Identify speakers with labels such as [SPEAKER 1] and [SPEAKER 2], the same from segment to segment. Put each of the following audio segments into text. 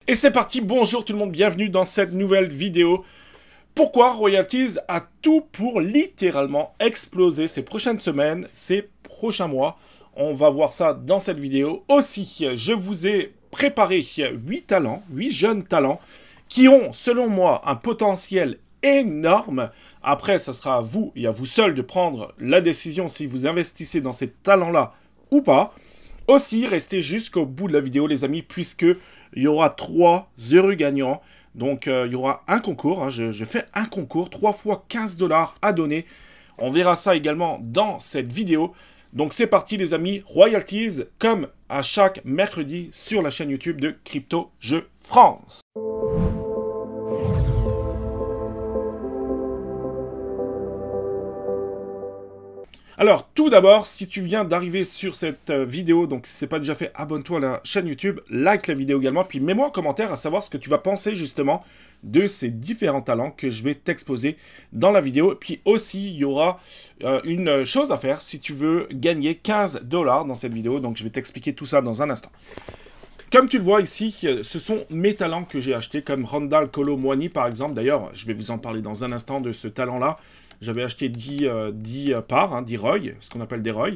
[SPEAKER 1] Et c'est parti, bonjour tout le monde, bienvenue dans cette nouvelle vidéo. Pourquoi Royalties a tout pour littéralement exploser ces prochaines semaines, ces prochains mois? On va voir ça dans cette vidéo. Aussi, je vous ai préparé 8 talents, 8 jeunes talents, qui ont, selon moi, un potentiel énorme. Après, ce sera à vous et à vous seul de prendre la décision si vous investissez dans ces talents-là ou pas. Aussi, restez jusqu'au bout de la vidéo, les amis, puisque il y aura 3 heureux gagnants. Donc, il y aura un concours. Hein, je fais un concours, 3 fois 15 $ à donner. On verra ça également dans cette vidéo. Donc, c'est parti, les amis. Royalties, comme à chaque mercredi sur la chaîne YouTube de Crypto Jeux France. Alors, tout d'abord, si tu viens d'arriver sur cette vidéo, donc si ce n'est pas déjà fait, abonne-toi à la chaîne YouTube, like la vidéo également, puis mets-moi en commentaire à savoir ce que tu vas penser justement de ces différents talents que je vais t'exposer dans la vidéo. Puis aussi, il y aura une chose à faire si tu veux gagner 15 $ dans cette vidéo, donc je vais t'expliquer tout ça dans un instant. Comme tu le vois ici, ce sont mes talents que j'ai achetés, comme Randall Kolo Muani par exemple. D'ailleurs, je vais vous en parler dans un instant de ce talent-là. J'avais acheté 10 parts, hein, 10 ROI, ce qu'on appelle des ROI.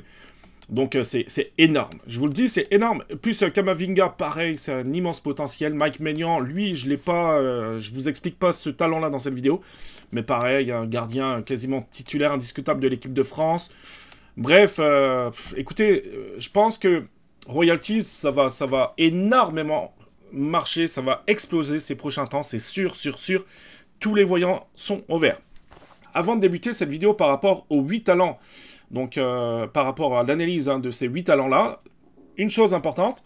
[SPEAKER 1] Donc c'est énorme. Je vous le dis, c'est énorme. Plus Kamavinga, pareil, c'est un immense potentiel. Mike Maignan, lui, je l'ai pas, je vous explique pas ce talent-là dans cette vidéo. Mais pareil, un gardien quasiment titulaire indiscutable de l'équipe de France. Bref, écoutez, je pense que Royalties, ça va énormément marcher, ça va exploser ces prochains temps, c'est sûr, sûr. Tous les voyants sont au vert. Avant de débuter cette vidéo par rapport aux 8 talents, donc par rapport à l'analyse de ces 8 talents-là, une chose importante,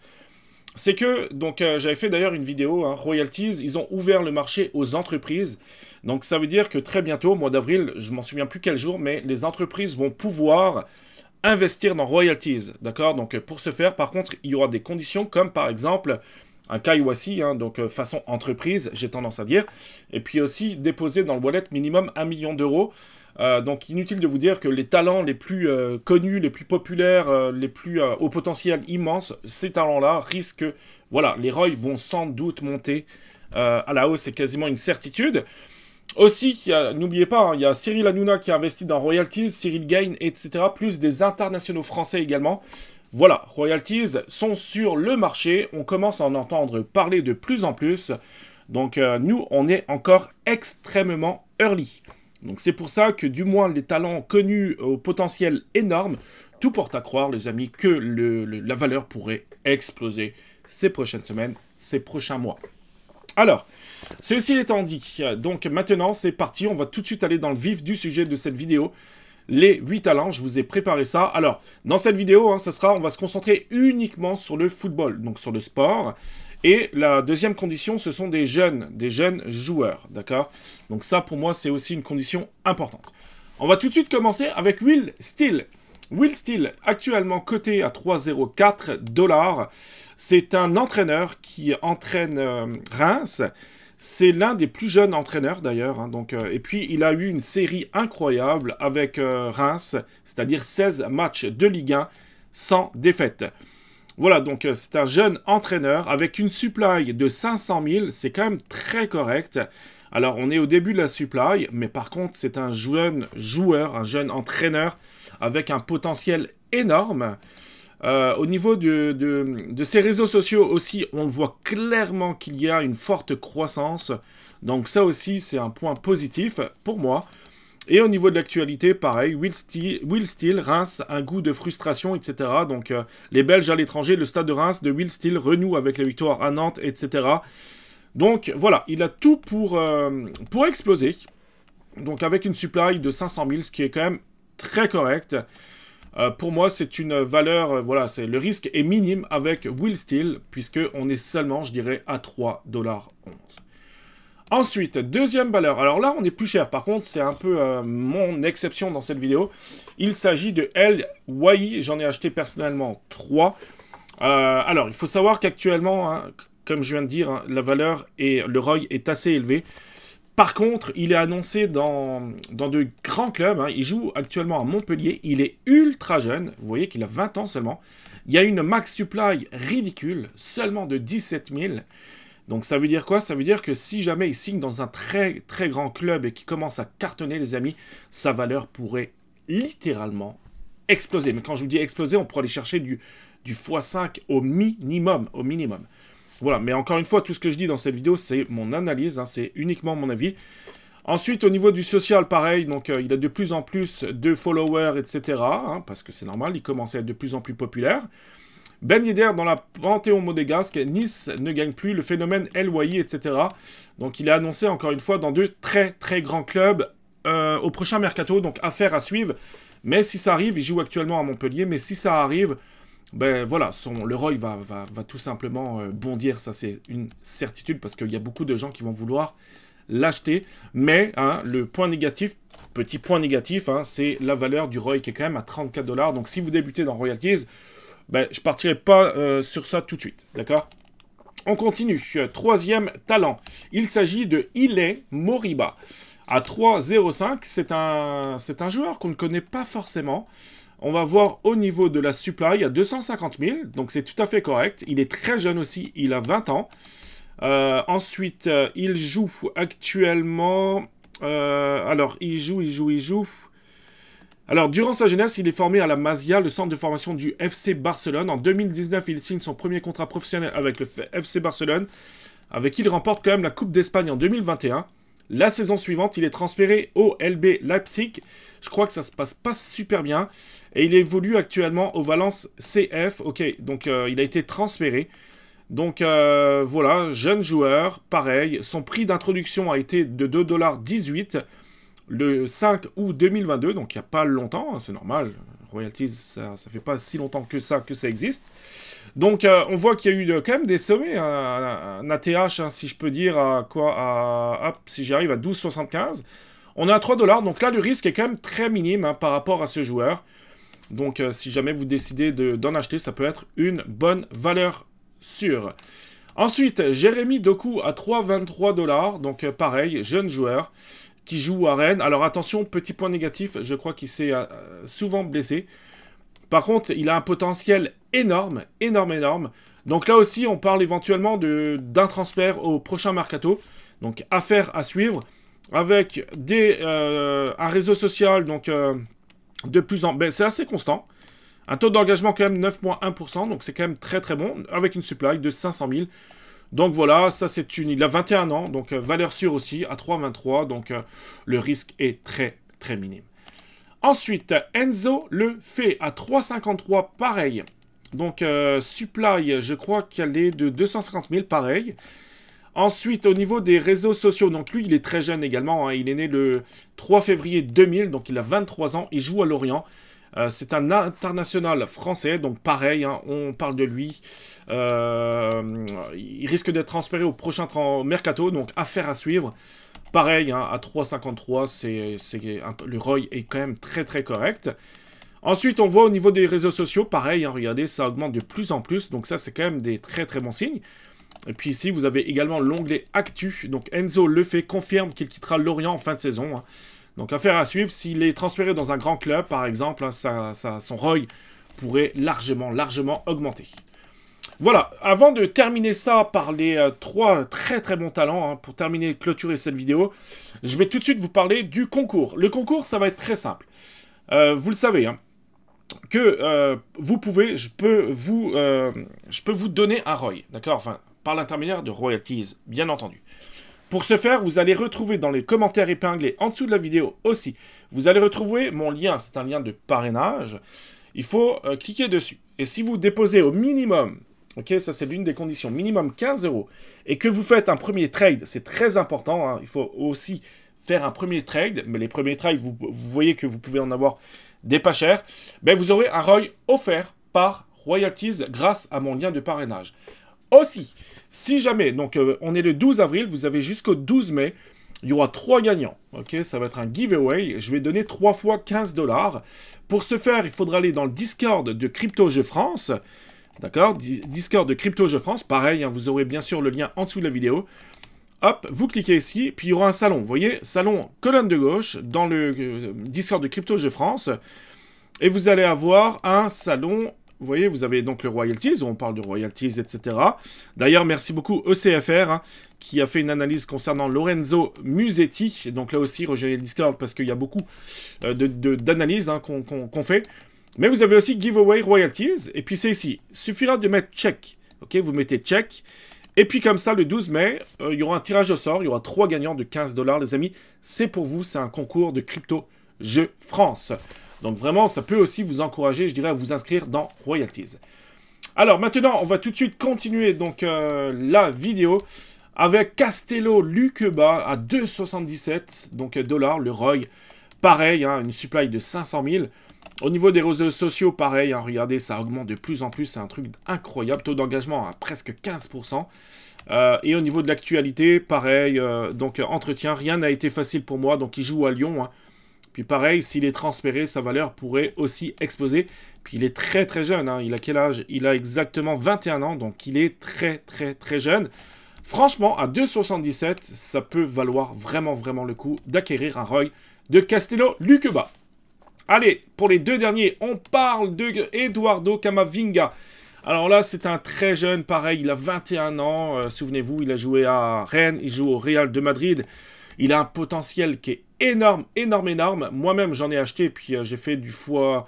[SPEAKER 1] c'est que, donc j'avais fait d'ailleurs une vidéo, hein, Royalties, ils ont ouvert le marché aux entreprises. Donc ça veut dire que très bientôt, au mois d'avril, je m'en souviens plus quel jour, mais les entreprises vont pouvoir investir dans Royalties, d'accord? Donc pour ce faire, par contre, il y aura des conditions comme par exemple un KYC, hein, donc façon entreprise, j'ai tendance à dire, et puis aussi déposer dans le wallet minimum 1 million d'euros. Donc inutile de vous dire que les talents les plus connus, les plus populaires, les plus au potentiel immense, ces talents-là risquent, voilà, les ROI vont sans doute monter à la hausse, c'est quasiment une certitude. Aussi, n'oubliez pas, hein, il y a Cyril Hanouna qui a investi dans Royalties, Cyril Gain, etc., plus des internationaux français également. Voilà, Royalties sont sur le marché, on commence à en entendre parler de plus en plus. Donc nous, on est encore extrêmement early. Donc c'est pour ça que du moins les talents connus au potentiel énorme, tout porte à croire, les amis, que la valeur pourrait exploser ces prochaines semaines, ces prochains mois. Alors, ceci étant dit, donc maintenant c'est parti, on va tout de suite aller dans le vif du sujet de cette vidéo. Les 8 talents, je vous ai préparé ça. Alors, dans cette vidéo, hein, on va se concentrer uniquement sur le football, donc sur le sport. Et la deuxième condition, ce sont des jeunes joueurs, d'accord? Donc ça, pour moi, c'est aussi une condition importante. On va tout de suite commencer avec Will Steele. Will Steele, actuellement coté à 3,04 $. C'est un entraîneur qui entraîne Reims. C'est l'un des plus jeunes entraîneurs d'ailleurs. Hein, et puis, il a eu une série incroyable avec Reims, c'est-à-dire 16 matchs de Ligue 1 sans défaite. Voilà, donc c'est un jeune entraîneur avec une supply de 500 000. C'est quand même très correct. Alors, on est au début de la supply, mais par contre, c'est un jeune joueur, un jeune entraîneur avec un potentiel énorme. Au niveau de ses réseaux sociaux aussi, on voit clairement qu'il y a une forte croissance. Donc ça aussi, c'est un point positif pour moi. Et au niveau de l'actualité, pareil, Will Steele, Reims, un goût de frustration, etc. Donc les Belges à l'étranger, le stade de Reims de Will Steele renoue avec la victoire à Nantes, etc. Donc voilà, il a tout pour exploser. Donc avec une supply de 500 000, ce qui est quand même très correct. Pour moi, c'est une valeur, voilà, le risque est minime avec Will Steele, puisqu'on est seulement, je dirais, à 3,11 $. Ensuite, deuxième valeur. Alors là, on est plus cher. Par contre, c'est un peu mon exception dans cette vidéo. Il s'agit de El Wai. J'en ai acheté personnellement 3. Alors, il faut savoir qu'actuellement, hein, comme je viens de dire, hein, la valeur et le ROI est assez élevé. Par contre, il est annoncé dans de grands clubs. Hein. Il joue actuellement à Montpellier. Il est ultra jeune. Vous voyez qu'il a 20 ans seulement. Il y a une max supply ridicule, seulement de 17 000. Donc ça veut dire quoi? Ça veut dire que si jamais il signe dans un très très grand club et qu'il commence à cartonner, les amis, sa valeur pourrait littéralement exploser. Mais quand je vous dis exploser, on pourrait aller chercher du x5 au minimum, au minimum. Voilà, mais encore une fois, tout ce que je dis dans cette vidéo, c'est mon analyse, hein, c'est uniquement mon avis. Ensuite, au niveau du social, pareil, donc il a de plus en plus de followers, etc. Hein, parce que c'est normal, il commence à être de plus en plus populaire. Ben Yedder dans la Panthéon monégasque, Nice ne gagne plus, le phénomène El Ouahi, etc. Donc il est annoncé encore une fois dans de très très grands clubs au prochain mercato, donc affaire à suivre. Mais si ça arrive, il joue actuellement à Montpellier, mais si ça arrive, ben voilà, le ROI va tout simplement bondir, ça c'est une certitude, parce qu'il y a beaucoup de gens qui vont vouloir l'acheter. Mais hein, le point négatif, petit point négatif, hein, c'est la valeur du ROI qui est quand même à 34 $. Donc si vous débutez dans Royalties, ben, je partirai pas sur ça tout de suite, d'accord? On continue. Troisième talent. Il s'agit de Ile Moriba. À 3,05, c'est un joueur qu'on ne connaît pas forcément. On va voir au niveau de la supply, à 250 000, donc c'est tout à fait correct. Il est très jeune aussi, il a 20 ans. Ensuite, il joue actuellement... alors, il joue... Alors, durant sa jeunesse, il est formé à la Masia, le centre de formation du FC Barcelone. En 2019, il signe son premier contrat professionnel avec le FC Barcelone, avec qui il remporte quand même la Coupe d'Espagne en 2021. La saison suivante, il est transféré au LB Leipzig. Je crois que ça se passe pas super bien. Et il évolue actuellement au Valence CF. Ok, donc il a été transféré. Donc voilà, jeune joueur, pareil. Son prix d'introduction a été de 2,18 $ le 5 août 2022, donc il n'y a pas longtemps, hein, c'est normal. Royalties, ça fait pas si longtemps que ça existe. Donc on voit qu'il y a eu quand même des sommets, un ATH, hein, si je peux dire, hop, si j'arrive à 12,75. On est à 3 $, donc là le risque est quand même très minime hein, par rapport à ce joueur. Donc si jamais vous décidez d'en acheter, ça peut être une bonne valeur sûre. Ensuite, Jérémy Doku à 3,23 $, donc pareil, jeune joueur qui joue à Rennes. Alors attention, petit point négatif, je crois qu'il s'est souvent blessé. Par contre, il a un potentiel énorme, énorme. Donc là aussi, on parle éventuellement d'un transfert au prochain mercato. Donc affaire à suivre, avec un réseau social, donc de plus en... Ben, c'est assez constant. Un taux d'engagement quand même 9,1%, donc c'est quand même très très bon, avec une supply de 500 000. Donc voilà, ça c'est il a 21 ans, donc valeur sûre aussi, à 3,23, donc le risque est très très minime. Ensuite, Enzo le fait à 3,53, pareil. Donc supply, je crois qu'elle est de 250 000, pareil. Ensuite, au niveau des réseaux sociaux, donc lui il est très jeune également, hein, il est né le 3 février 2000, donc il a 23 ans, il joue à Lorient. C'est un international français, donc pareil, hein, on parle de lui. Il risque d'être transféré au prochain mercato, donc affaire à suivre. Pareil, hein, à 3,53, le ROI est quand même très très correct. Ensuite, on voit au niveau des réseaux sociaux, pareil, hein, regardez, ça augmente de plus en plus, donc ça c'est quand même des très très bons signes. Et puis ici, vous avez également l'onglet Actu, donc Enzo le fait, confirme qu'il quittera Lorient en fin de saison, hein. Donc, affaire à suivre, s'il est transféré dans un grand club, par exemple, hein, son ROI pourrait largement augmenter. Voilà, avant de terminer ça par les 3 très très bons talents, hein, pour terminer, clôturer cette vidéo, je vais tout de suite vous parler du concours. Le concours, ça va être très simple. Vous le savez, hein, que je peux vous donner un ROI, d'accord? Enfin, par l'intermédiaire de Royalties, bien entendu. Pour ce faire, vous allez retrouver dans les commentaires épinglés en dessous de la vidéo aussi, vous allez retrouver mon lien, c'est un lien de parrainage. Il faut cliquer dessus. Et si vous déposez au minimum, ok, ça c'est l'une des conditions, minimum 15 €, et que vous faites un premier trade, c'est très important, hein, il faut aussi faire un premier trade, mais les premiers trades, vous voyez que vous pouvez en avoir des pas chers, ben vous aurez un ROI offert par Royalties grâce à mon lien de parrainage. Aussi, si jamais, donc on est le 12 avril, vous avez jusqu'au 12 mai, il y aura 3 gagnants, ok, ça va être un giveaway, je vais donner 3 fois 15 $. Pour ce faire, il faudra aller dans le Discord de Crypto Jeux France, d'accord, Discord de Crypto Jeux France, pareil, hein, vous aurez bien sûr le lien en dessous de la vidéo. Hop, vous cliquez ici, puis il y aura un salon, vous voyez, salon colonne de gauche, dans le Discord de Crypto Jeux France, et vous allez avoir un salon... vous voyez, vous avez donc le royalties, on parle de royalties, etc. D'ailleurs, merci beaucoup ECFR, hein, qui a fait une analyse concernant Lorenzo Musetti. Donc là aussi, rejoignez le Discord parce qu'il y a beaucoup d'analyses hein, qu'on fait. Mais vous avez aussi giveaway royalties, et puis c'est ici. Il suffira de mettre check. Ok, vous mettez check. Et puis comme ça, le 12 mai, il y aura un tirage au sort. Il y aura 3 gagnants de 15 $, les amis. C'est pour vous, c'est un concours de crypto jeux France. Donc vraiment, ça peut aussi vous encourager, je dirais, à vous inscrire dans royalties. Alors maintenant, on va tout de suite continuer donc la vidéo avec Castello Luqueba à 2,77 donc dollars, le ROI. Pareil, hein, une supply de 500 000. Au niveau des réseaux sociaux, pareil, hein, regardez, ça augmente de plus en plus, c'est un truc incroyable, taux d'engagement à presque 15%. Et au niveau de l'actualité, pareil, donc entretien, rien n'a été facile pour moi, donc il joue à Lyon. Hein. Puis pareil, s'il est transféré, sa valeur pourrait aussi exploser. Puis il est très très jeune, hein. Il a quel âge? Il a exactement 21 ans, donc il est très très très jeune. Franchement, à 2,77, ça peut valoir vraiment le coup d'acquérir un ROI de Castello Luqueba. Allez, pour les deux derniers, on parle de Eduardo Camavinga. Alors là, c'est un très jeune, pareil, il a 21 ans. Souvenez-vous, il a joué à Rennes, il joue au Real de Madrid. Il a un potentiel qui est énorme. Moi-même, j'en ai acheté, puis j'ai fait du fois,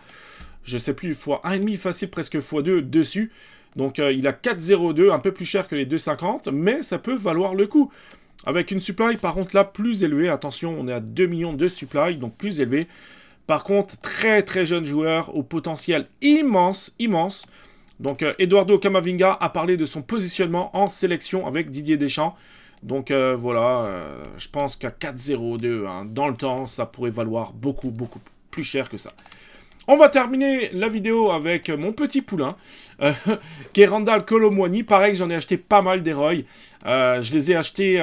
[SPEAKER 1] je sais plus, fois 1,5 facile, presque fois 2 dessus. Donc il a 4,02, un peu plus cher que les 2,50, mais ça peut valoir le coup. Avec une supply, par contre, là, plus élevée. Attention, on est à 2 millions de supply, donc plus élevé. Par contre, très très jeune joueur, au potentiel immense. Donc Eduardo Camavinga a parlé de son positionnement en sélection avec Didier Deschamps. Donc voilà, je pense qu'à 4,02, hein, dans le temps, ça pourrait valoir beaucoup plus cher que ça. On va terminer la vidéo avec mon petit poulain, qui est Randal Kolo Muani. Pareil, j'en ai acheté pas mal des ROI. Je les ai achetés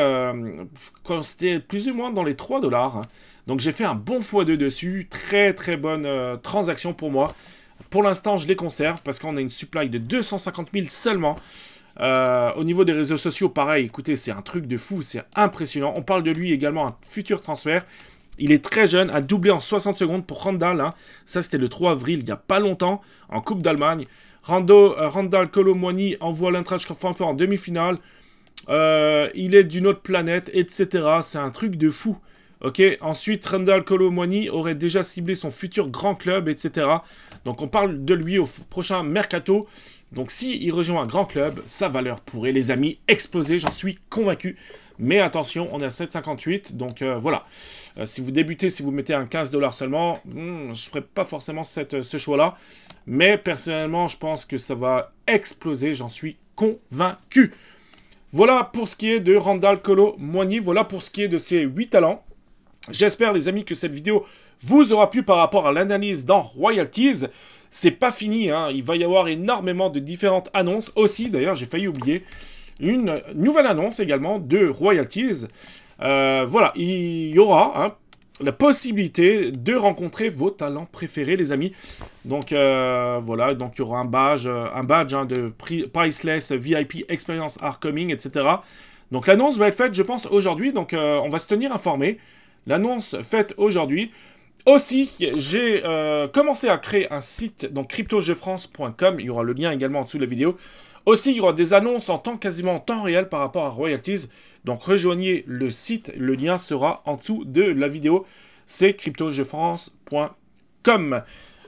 [SPEAKER 1] quand c'était plus ou moins dans les 3 $. Hein. Donc j'ai fait un bon x2 dessus. Très très bonne transaction pour moi. Pour l'instant, je les conserve parce qu'on a une supply de 250 000 seulement. Au niveau des réseaux sociaux, pareil, écoutez, c'est un truc de fou, c'est impressionnant. On parle de lui également, un futur transfert. Il est très jeune, a doublé en 60 secondes pour Randal. Hein. Ça, c'était le 3 avril, il n'y a pas longtemps, en Coupe d'Allemagne. Randal Kolo Muani envoie l'Eintracht Francfort en demi-finale. Il est d'une autre planète, etc. C'est un truc de fou. Ok, ensuite, Randal Kolo Muani aurait déjà ciblé son futur grand club, etc. Donc, on parle de lui au prochain mercato. Donc, s'il rejoint un grand club, sa valeur pourrait, les amis, exploser. J'en suis convaincu. Mais attention, on est à 7,58. Donc, voilà. Si vous débutez, si vous mettez un 15 $ seulement, je ne ferai pas forcément ce choix-là. Mais, personnellement, je pense que ça va exploser. J'en suis convaincu. Voilà pour ce qui est de Randal Kolo Muani. Voilà pour ce qui est de ses 8 talents. J'espère, les amis, que cette vidéo vous aura plu par rapport à l'analyse dans Royalties. C'est pas fini, hein. Il va y avoir énormément de différentes annonces. Aussi, d'ailleurs, j'ai failli oublier une nouvelle annonce également de Royalties. Voilà, il y aura hein, la possibilité de rencontrer vos talents préférés, les amis. Donc, voilà, donc il y aura un badge hein, de Priceless VIP Experience Are Coming, etc. Donc, l'annonce va être faite, je pense, aujourd'hui. Donc, on va se tenir informé. L'annonce faite aujourd'hui. Aussi, j'ai commencé à créer un site, donc cryptojeuxfrance.com. Il y aura le lien également en dessous de la vidéo. Aussi, il y aura des annonces quasiment en temps réel par rapport à Royalties. Donc, rejoignez le site. Le lien sera en dessous de la vidéo. C'est cryptojeuxfrance.com.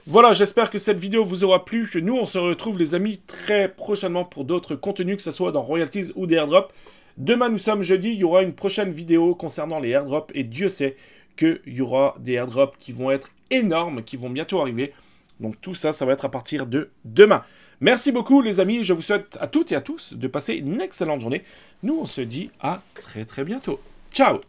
[SPEAKER 1] Voilà, j'espère que cette vidéo vous aura plu. Nous, on se retrouve, les amis, très prochainement pour d'autres contenus, que ce soit dans Royalties ou des airdrops. Demain, nous sommes jeudi, il y aura une prochaine vidéo concernant les airdrops et Dieu sait qu'il y aura des airdrops qui vont être énormes, qui vont bientôt arriver. Donc tout ça, ça va être à partir de demain. Merci beaucoup les amis, je vous souhaite à toutes et à tous de passer une excellente journée. Nous, on se dit à très bientôt. Ciao!